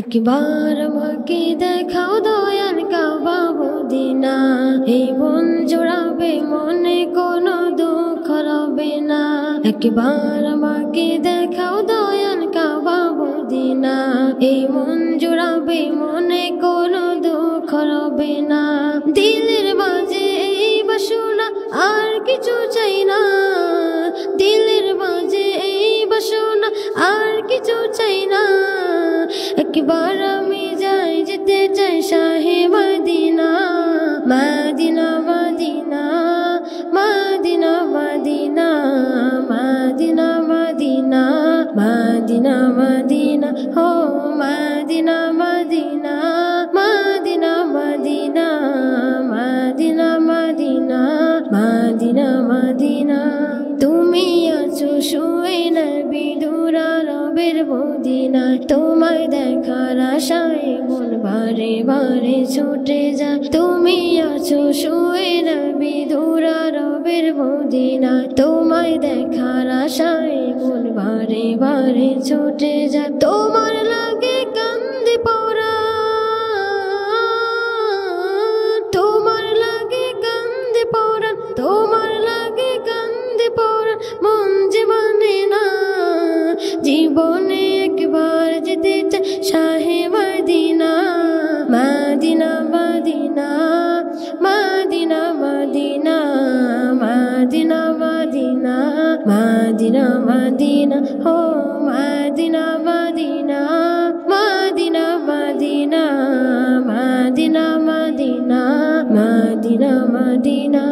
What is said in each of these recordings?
একবার আমাকে দেখাও দয়াল কাবা মদিনা, এই মন জোড়াবে মনে কোনো দুঃখ রবে না। একবার আমাকে দেখাও দয়াল কাবা মদিনা, এই মন জোড়াবে মনে কোনো দুঃখ রবে না। দিলের মাঝে এই বাসনা আর কিছু চাই না, দিলের মাঝে এই বাসনা আর কিছু চাই না। একবার আমি যাই যেতে চাই শাহে মদিনা, মদিনা মদিনা মদিনা মদিনা মদিনা মদিনা মদিনা মদিনা হো মদিনা মদিনা মদিনা মদিনা মদিনা মদিনা মদিনা মদিনা। তুমি আছো শুয়ে নবী দুরারবের মদিনায়, তোমায় দেখার আশায় মন বারে বারে ছুটে যায়। তুমি আছো শুয়ে নবী দুরারবের মদিনায়, তোমায় দেখার আশায় মন বারে বারে ছুটে যায়। তোমার লাগে কান্দে পরাণ, তোমার লাগে কান্দে পরাণ, তোমার লাগে কান্দে পরাণ, মন যে মানে না। জীবনে একবার যেতে চাই শাহে মদিনা, মদিনা মদিনা মদিনা মদিনা মদিনা মদিনা মদিনা মদিনা হো মদিনা মদিনা মদিনা মদিনা মদিনা মদিনা মদিনা মদিনা।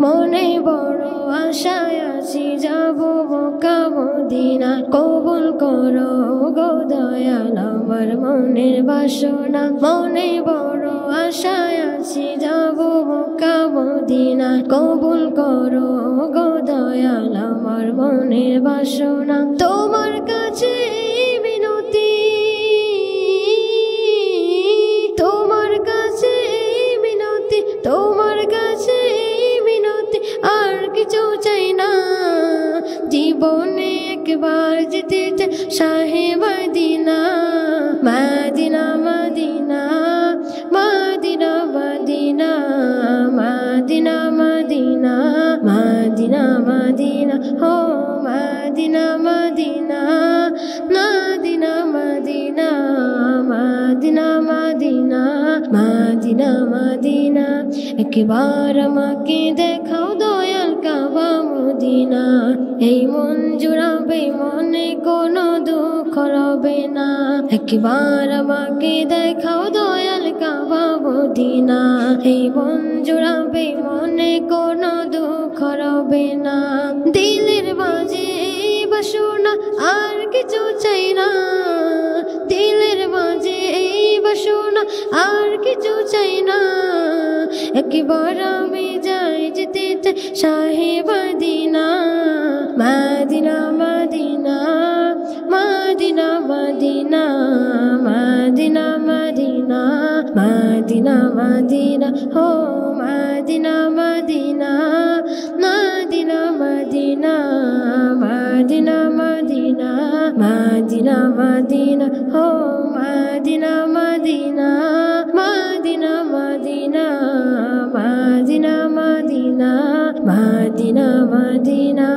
মনে বড় আশায় আছি যাব মক্কা মদিনা, কবুল করো গো দয়াল আমার মনের বাসনা। মনে বড় আশায় আছি যাব মক্কা মদিনা, কবুল করো গো দয়াল আমার মনের বাসনা। তোমার কাছে মিনতি, তোমার কাছে মিনতি, তোমার কাছে মিনতি, আর কিছু চাই না। জীবনে একবার যেতে চাই শাহে মদিনা, মদিনা মদিনা মদিনা মদিনা মদিনা মদিনা মদিনা মদিনা হো মদিনা মদিনা মদিনা মদিনা মদিনা মদিনা মদিনা মদিনা। একবার আমাকে দেখাও দয়াল কাবা মদিনা, এই মন জুড়াবে মনে কোনো দুঃখ রবে না। একবার আমাকে দেখাও দয়াল কাবা মদিনা, এই মন জুড়াবে মনে কোনো দুঃখ রবে না। দিলের মাঝে এই বাসনা আর কিছু চাই না, দিলের মাঝে এই বাসনা আর কিছু চাই না। একবার আমি যাই যেতে চাই শাহে মদিনা, মদিনা মদিনা মদিনা মদিনা মদিনা মদিনা মদিনা মদিনা হো মদিনা মদিনা মদিনা মদিনা মদিনা মদিনা মদিনা মদিনা হো মদিনা মদিনা মদিনা মদিনা মদিনা মদিনা মদিনা মদিনা।